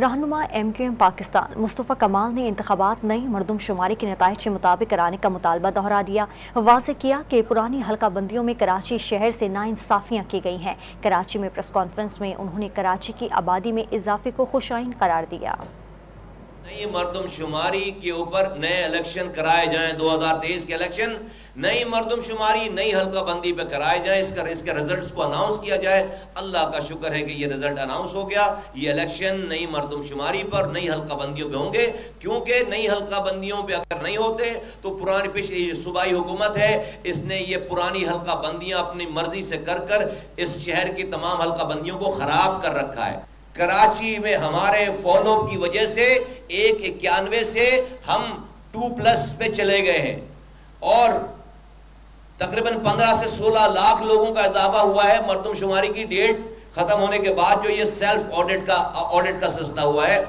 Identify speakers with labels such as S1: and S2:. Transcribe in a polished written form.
S1: رہنما M Q M Pakistan مصطفیٰ کمال نے انتخابات نئی مردم شماری کے نتائج کے مطابق کرانے کا مطالبہ دہرا دیا۔ واضح کیا کہ پرانی حلقہ بندیوں میں کراچی شہر سے ناانصافیاں کی گئی ہیں۔ کراچی میں پریس کانفرنس میں انہوں نے کراچی کی آبادی میں اضافے کو خوش آئین قرار دیا۔
S2: نئی مردم شماری کے اوپر نئے الیکشن کرائے جائیں، 2023 کے الیکشن نئی مردم شماری نئی حلقہ بندی پہ کرائے جائیں، اس کے رزلٹس کو اناؤنس کیا جائے۔ اللہ کا شکر ہے کہ یہ رزلٹ اناؤنس ہو گیا۔ یہ الیکشن نئی مردم شماری پر نئی حلقہ بندیوں پہ ہوں گے، کیونکہ نئی حلقہ بندیوں پہ اگر نہیں ہوتے تو پرانی پچھلی صوبائی حکومت ہے، اس نے یہ پرانی حلقہ بندیاں اپنی مرضی سے کر اس شہر کی تمام حلقہ بندیوں کو خراب کر رکھا ہے۔ کراچی میں ہمارے فالو کی وجہ سے 191 سے ہم 2+ پہ چلے گئے ہیں، اور تقریباً 15 سے 16 لاکھ لوگوں کا اضافہ ہوا ہے۔ مردم شماری کی ڈیٹ ختم ہونے کے بعد جو یہ سیلف آڈٹ کا سلسلہ ہوا ہے،